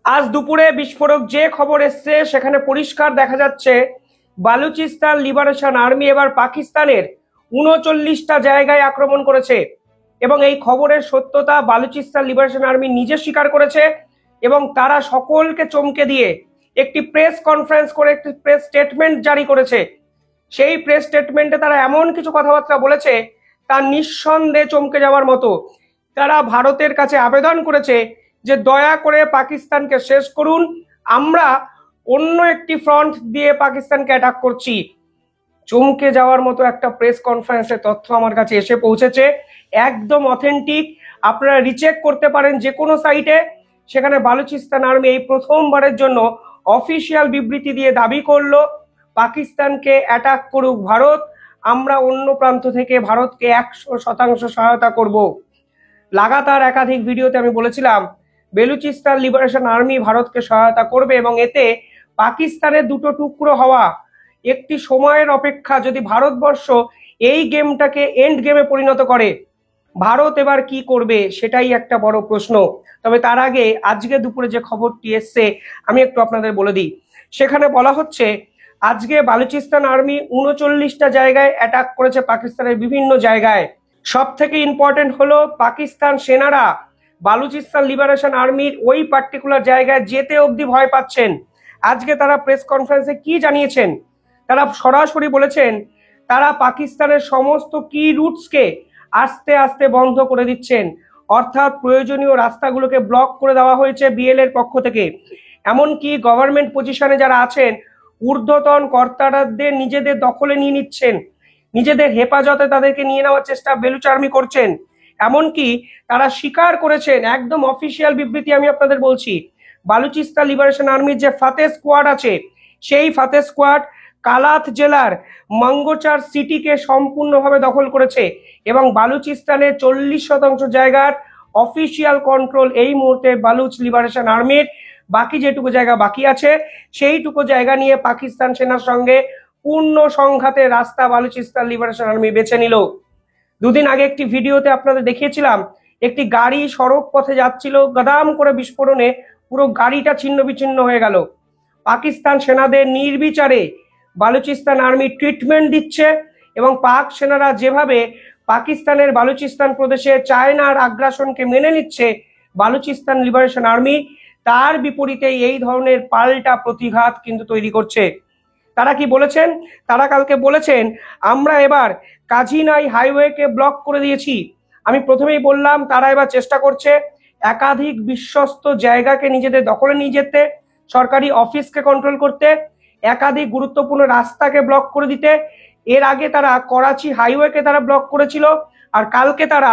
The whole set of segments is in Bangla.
আজ দুপুরে বিস্ফোরক যে খবর এসছে সেখানে পরিষ্কার দেখা যাচ্ছে বালুচিস্তান লিবারেশন আর্মি এবার পাকিস্তানের ৩৯টা জায়গায় আক্রমণ করেছে এবং এই খবরের সত্যতা বালুচিস্তান লিবারেশন আর্মি নিজে স্বীকার করেছে এবং তারা সকলকে চমকে দিয়ে একটি প্রেস কনফারেন্স করে একটি প্রেস স্টেটমেন্ট জারি করেছে। সেই প্রেস স্টেটমেন্টে তারা এমন কিছু কথাবার্তা বলেছে তা নিঃসন্দেহে চমকে যাওয়ার মতো। তারা ভারতের কাছে আবেদন করেছে যে দয়া করে পাকিস্তানকে শেষ করুন, আমরা অন্য একটি ফ্রন্ট দিয়ে পাকিস্তানকে অ্যাটাক করছি। চমকে যাওয়ার মতো একটা প্রেস কনফারেন্সের তথ্য আমার কাছে এসে পৌঁছেছে, একদম অথেন্টিক। আপনারা রিচেক করতে পারেন যে কোনো সাইটে। সেখানে বালুচিস্তান আর্মি এই প্রথমবারের জন্য অফিসিয়াল বিবৃতি দিয়ে দাবি করলো পাকিস্তানকে অ্যাটাক করুক ভারত, আমরা অন্য প্রান্ত থেকে ভারতকে 100% সহায়তা করব। লাগাতার একাধিক ভিডিওতে আমি বলেছিলাম বেলুচিস্তান লিবারেশন আর্মি ভারতকে সহায়তা করবে এবং এতে পাকিস্তানের দুটো টুকরো হওয়া একটি সময়ের অপেক্ষা। যদি ভারতবর্ষ এই গেমটাকে এন্ড গেমে পরিণত করে, ভারত এবার কি করবে সেটাই একটা বড় প্রশ্ন। তবে তার আগে আজকে দুপুরে যে খবরটি এসছে আমি একটু আপনাদের বলে দিই। সেখানে বলা হচ্ছে আজকে বালুচিস্তান আর্মি ৩৯টা জায়গায় অ্যাটাক করেছে পাকিস্তানের বিভিন্ন জায়গায়। সব থেকে ইম্পর্টেন্ট হলো পাকিস্তান সেনারা বালুচিস্তান লিবারেশন আর্মির ওই পার্টিকুলার জায়গায় যেতে অবধি ভয় পাচ্ছেন। আজকে তারা প্রেস কনফারেন্সে কি জানিয়েছেন, তারা সরাসরি বলেছেন তারা পাকিস্তানের সমস্ত কি রুটসকে আস্তে আস্তে বন্ধ করে দিচ্ছেন, অর্থাৎ প্রয়োজনীয় রাস্তাগুলোকে ব্লক করে দেওয়া হয়েছে বিএল এর পক্ষ থেকে। এমনকি গভর্নমেন্ট পজিশনে যারা আছেন ঊর্ধ্বতন কর্তাদের নিজেদের দখলে নিয়ে নিচ্ছেন, নিজেদের হেফাজতে তাদেরকে নিয়ে নেওয়ার চেষ্টা বেলুচ আর্মি করছেন। এমনকি তারা স্বীকার করেছেন, একদম অফিসিয়াল বিবৃতি আমি আপনাদের বলছি, বালুচিস্তান লিবারেশন আর্মির যে ফাতে স্কোয়াড আছে সেই ফাতে স্কোয়াড কালাত জেলার মঙ্গোচার সিটিকে সম্পূর্ণভাবে দখল করেছে এবং বালুচিস্তানের 40% জায়গার অফিসিয়াল কন্ট্রোল এই মুহূর্তে বালুচ লিবারেশন আর্মির। বাকি যেটুকু জায়গা বাকি আছে সেইটুকু জায়গা নিয়ে পাকিস্তান সেনার সঙ্গে পূর্ণ সংঘাতে রাস্তা বালুচিস্তান লিবারেশন আর্মি বেছে নিল। দুদিন আগে একটি ভিডিওতে আপনাদের দেখিয়েছিলাম একটি গাড়ি সড়ক পথে যাচ্ছিল, গদাম করে বিস্ফোরণে পুরো গাড়িটা ছিন্ন বিচ্ছিন্ন হয়ে গেল। পাকিস্তান সেনাদের নির্বিচারে বালুচিস্তান আর্মি ট্রিটমেন্ট দিচ্ছে এবং পাক সেনারা যেভাবে পাকিস্তানের বালুচিস্তান প্রদেশে চায়নার আগ্রাসনকে মেনে নিচ্ছে বালুচিস্তান লিবারেশন আর্মি, তার বিপরীতে এই ধরনের পাল্টা প্রতিঘাত কিন্তু তৈরি করছে। তারা কি বলেছেন? তারা কালকে বলেছেন আমরা এবার কাজিনাই হাইওয়েকে ব্লক করে দিয়েছি। আমি প্রথমেই বললাম তারা এবার চেষ্টা করছে একাধিক বিশ্বস্ত জায়গাকে নিজেদের দখলে নিয়ে যেতে, সরকারি অফিসকে কন্ট্রোল করতে, একাধিক গুরুত্বপূর্ণ রাস্তাকে ব্লক করে দিতে। এর আগে তারা করাচি হাইওয়েকে তারা ব্লক করেছিল, আর কালকে তারা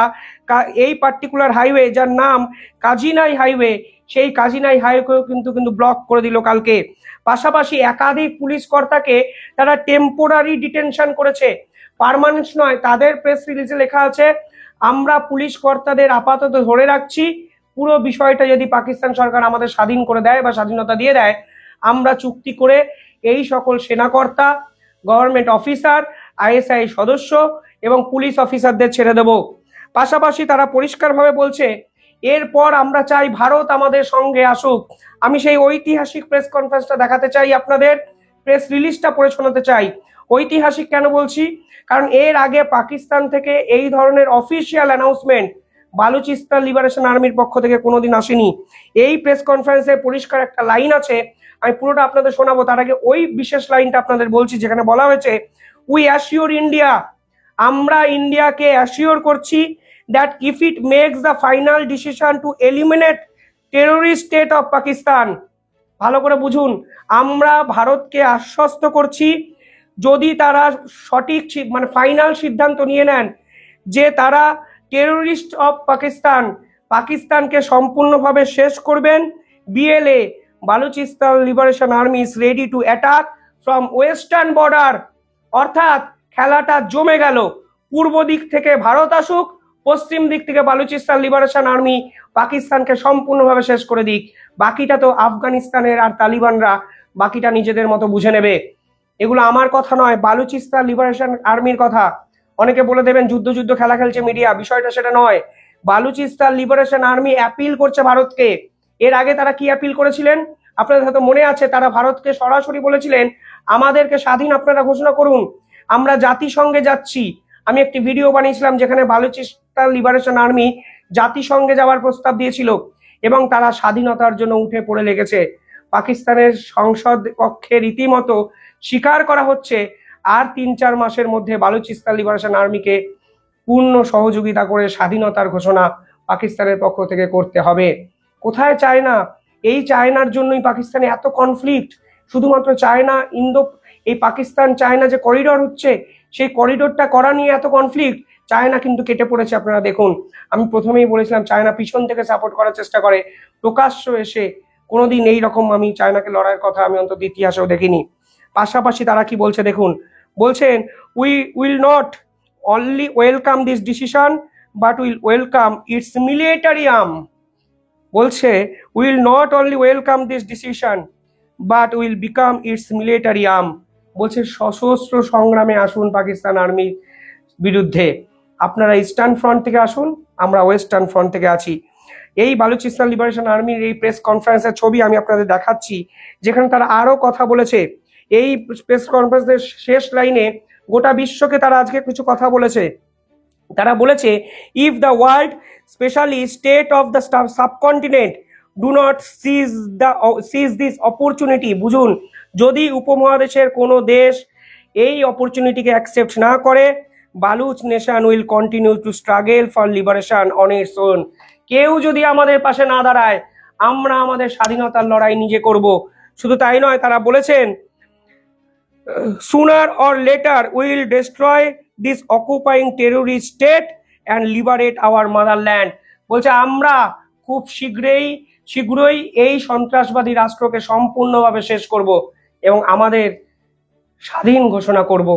এই পার্টিকুলার হাইওয়ে যার নাম কাজিনাই হাইওয়ে, সেই কাজিনাই হাইওয়েকেও কিন্তু ব্লক করে দিল কালকে। পাশাপাশি একাধিক পুলিশ কর্তাকে তারা টেম্পোরারি ডিটেনশন করেছে, পার্মানেন্ট নয়। তাদের প্রেস রিলিজে লেখা আছে আমরা পুলিশ কর্তাদের আপাতত ধরে রাখছি, পুরো বিষয়টা যদি পাকিস্তান সরকার আমাদের স্বাধীন করে দেয় বা স্বাধীনতা দিয়ে দেয়, আমরা চুক্তি করে এই সকল সেনাকর্তা, গভর্নমেন্ট অফিসার, আইএসআই সদস্য এবং পুলিশ অফিসারদের ছেড়ে দেব। পাশাপাশি তারা পরিষ্কারভাবে বলছে এরপর আমরা চাই ভারত আমাদের সঙ্গে আসুক। আমি সেই ঐতিহাসিক প্রেস কনফারেন্সটা দেখাতে চাই আপনাদের, প্রেস রিলিজটা পড়ে শোনাতে চাই। ঐতিহাসিক কেন বলছি? কারণ এর আগে পাকিস্তান থেকে এই ধরনের অফিসিয়াল অ্যানাউন্সমেন্ট বালুচিস্তান লিবারেশন আর্মির পক্ষ থেকে কোনোদিন আসেনি। এই প্রেস কনফারেন্সে পরিষ্কার একটা লাইন আছে, আমি পুরোটা আপনাদের শোনাবো। তার আগে ওই বিশেষ লাইনটা আপনাদের বলছি যেখানে বলা হয়েছে উই অ্যাসিওর ইন্ডিয়া, আমরা ইন্ডিয়াকে অ্যাসিওর করছি that if it makes the final decision to eliminate terrorist state of Pakistan, ভালো করে বুঝুন, আমরা ভারতকে আশ্বস্ত করছি যদি তারা সঠিক মানে ফাইনাল সিদ্ধান্ত নিয়ে নেন যে তারা টেরোরিস্ট অফ পাকিস্তান, পাকিস্তানকে সম্পূর্ণভাবে শেষ করবেন, BLA Balochistan liberation army is ready to attack from western border. অর্থাৎ খেলাটা জমে গেল, পূর্ব দিক থেকে ভারত আসুক, পশ্চিম দিক থেকে বালুচিস্তান লিবারেশন আর্মি পাকিস্তানকে সম্পূর্ণভাবে শেষ করে দিক। বাকিটা তো আফগানিস্তানের আর তালিবানরা বাকিটা নিজেদের মতো বুঝে নেবে। এগুলো আমার কথা নয়, বালুচিস্তান লিবারেশন আর্মির কথা। অনেকে বলে দেবেন যুদ্ধ খেলা খেলছে মিডিয়া, বিষয়টা সেটা নয়। বালুচিস্তান লিবারেশন আর্মি অ্যাপিল করছে ভারতকে এর আগে তারা কি অ্যাপিল করেছিলেন আপনাদের হয়তো মনে আছে, তারা ভারতকে সরাসরি বলেছিলেন আমাদেরকে স্বাধীন আপনারা ঘোষণা করুন, আমরা জাতিসংঘে যাচ্ছি। আমি একটি ভিডিও বানিয়েছিলাম যেখানে বালুচিস্তান লিবারেশন আর্মি জাতিসংঘে যাওয়ার প্রস্তাব দিয়েছিল এবং তারা স্বাধীনতার জন্য উঠে পড়ে লেগেছে। পাকিস্তানের সংসদ কক্ষে রীতিমতো স্বীকার করা হচ্ছে আর ৩-৪ মাসের মধ্যে বালুচিস্তান লিবারেশন আর্মিকে পূর্ণ সহযোগিতা করে স্বাধীনতার ঘোষণা পাকিস্তানের পক্ষ থেকে করতে হবে। কোথায় চায়না? এই চায়নার জন্যই পাকিস্তানে এত কনফ্লিক্ট। শুধুমাত্র চায়না এই পাকিস্তান চায়না যে করিডোর হচ্ছে, সেই করিডোরটা করা নিয়ে এত কনফ্লিক্ট। চায়না কিন্তু কেটে পড়েছে। আপনারা দেখুন, আমি প্রথমেই বলেছিলাম চায়না পিছন থেকে সাপোর্ট করার চেষ্টা করে, প্রকাশ্য এসে কোনোদিন এইরকম আমি চায়নাকে লড়াইয়ের কথা আমি অন্তত ইতিহাসেও দেখিনি। পাশাপাশি তারা কি বলছে দেখুন, বলছেন we will not only welcome this decision but will welcome its military arm. বলছে will not only welcome this decision but will become its military arm. বলছে সশস্ত্র সংগ্রামে আসুন পাকিস্তান আর্মির বিরুদ্ধে। আপনারা ইস্টার্ন ফ্রন্ট থেকে আসুন, আমরা ওয়েস্টার্ন ফ্রন্ট থেকে আছি। এই বালুচিস্তান লিবারেশন আর্মির এই প্রেস কনফারেন্সের ছবি আমি আপনাদের দেখাচ্ছি, যেখানে তারা আরো কথা বলেছে। এই প্রেস কনফারেন্সের শেষ লাইনে গোটা বিশ্বকে তারা আজকে কিছু কথা বলেছে। তারা বলেছে if the world specially state of the subcontinent do not seize this opportunity, বুঝুন, যদি উপমহাদেশের কোনো দেশ এই অপরচুনিটিকে অ্যাকসেপ্ট না করে, Baloch nation will continue to struggle for liberation on its own. কেউ যদি আমাদের পাশে না দাঁড়ায়, আমরা আমাদের স্বাধীনতার লড়াই নিজে করব। শুধু তাই নয়, তারা বলেছেন sooner or later we will destroy this occupying terrorist state and liberate our motherland। বলছে আমরা খুব শীঘ্রই এই সন্ত্রাসবাদী রাষ্ট্রকে সম্পূর্ণভাবে শেষ করব এবং আমাদের স্বাধীন ঘোষণা করব,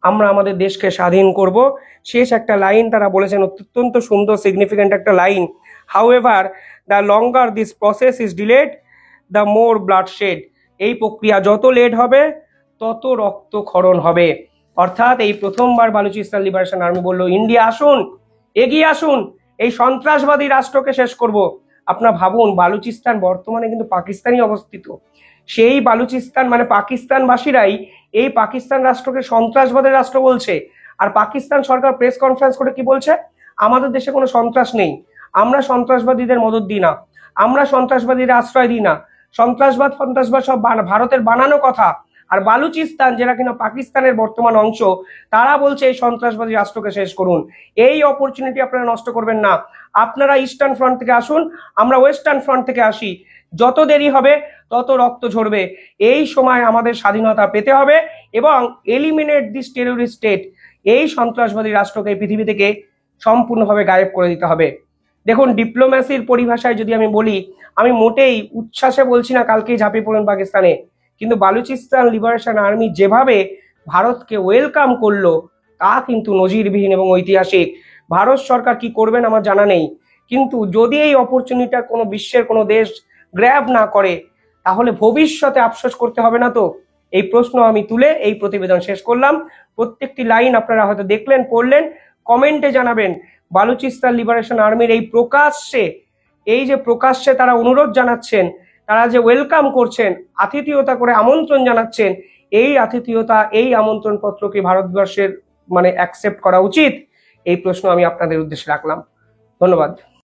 আমরা আমাদের দেশকে স্বাধীন করব। শেষ একটা লাইন তারা বলেছেন, অত্যন্ত সুন্দর সিগনিফিক্যান্ট একটা line. However the longer this process is delayed the more bloodshed. এই প্রক্রিয়া যত লেট হবে তত রক্তক্ষরণ হবে। অর্থাৎ এই প্রথমবার বালুচিস্তান লিবারেশন আর্মি বলল ইন্ডিয়া আসুন, এগিয়ে আসুন, এই সন্ত্রাসবাদী রাষ্ট্রকে শেষ করব। আপনারা ভাবুন, বালুচিস্তান বর্তমানে কিন্তু পাকিস্তানই অবস্থিত। সেই বালুচিস্তান মানে পাকিস্তানবাসীরাই এই পাকিস্তান রাষ্ট্রকে সন্ত্রাসবাদের রাষ্ট্র বলছে। আর পাকিস্তান সরকার প্রেস কনফারেন্স করে কি বলছে, আমাদের দেশে কোনো সন্ত্রাস নেই, আমরা সন্ত্রাসবাদীদের মদত দিই না, আমরা সন্ত্রাসবাদীদের আশ্রয় দিই না, সন্ত্রাসবাদ সব ভারতের বানানো কথা। আর বালুচিস্তান, যেটা কিনা পাকিস্তানের বর্তমান অংশ, তারা বলছে এই সন্ত্রাসবাদী রাষ্ট্রকে শেষ করুন। এই অপরচুনিটি আপনারা নষ্ট করবেন না। আপনারা ইস্টার্ন ফ্রন্ট থেকে আসুন, আমরা ওয়েস্টার্ন ফ্রন্ট থেকে আসি। যত দেরি হবে তত রক্ত ঝরবে। এই সময় আমাদের স্বাধীনতা পেতে হবে এবং এলিমিনেট দিস টেররিস্ট স্টেট, এই সন্ত্রাসবাদী রাষ্ট্রকে পৃথিবী থেকে সম্পূর্ণভাবে গায়েব করে দিতে হবে। দেখুন, ডিপ্লোম্যাসির পরিভাষায় যদি আমি বলি, আমি মোটেই উচ্ছ্বাসে বলছি না কালকেই ঝাঁপিয়ে পড়ুন পাকিস্তানে, কিন্তু বালুচিস্তান লিবারেশন আর্মি যেভাবে ভারতকে ওয়েলকাম করলো তা কিন্তু নজিরবিহীন এবং ঐতিহাসিক। ভারত সরকার কি করবেন আমার জানা নেই, কিন্তু যদি এই অপরচুনিটিটা কোনো বিশ্বের কোনো দেশ গ্র্যাব না করে, তাহলে ভবিষ্যতে আফসোস করতে হবে না তো? এই প্রশ্ন আমি তুলে এই প্রতিবেদন শেষ করলাম। প্রত্যেকটি লাইন আপনারা হয়তো দেখলেন, পড়লেন, কমেন্টে জানাবেন বালুচিস্তান লিবারেশন আর্মির এই যে প্রকাশ্যে তারা অনুরোধ জানাচ্ছেন, তারা যে ওয়েলকাম করছেন, আতিথেয়তা করে আমন্ত্রণ জানাচ্ছেন, এই আতিথেয়তা, এই আমন্ত্রণ পত্র কি ভারতবর্ষের অ্যাকসেপ্ট করা উচিত? এই প্রশ্ন আমি আপনাদের উদ্দেশ্যে রাখলাম। ধন্যবাদ।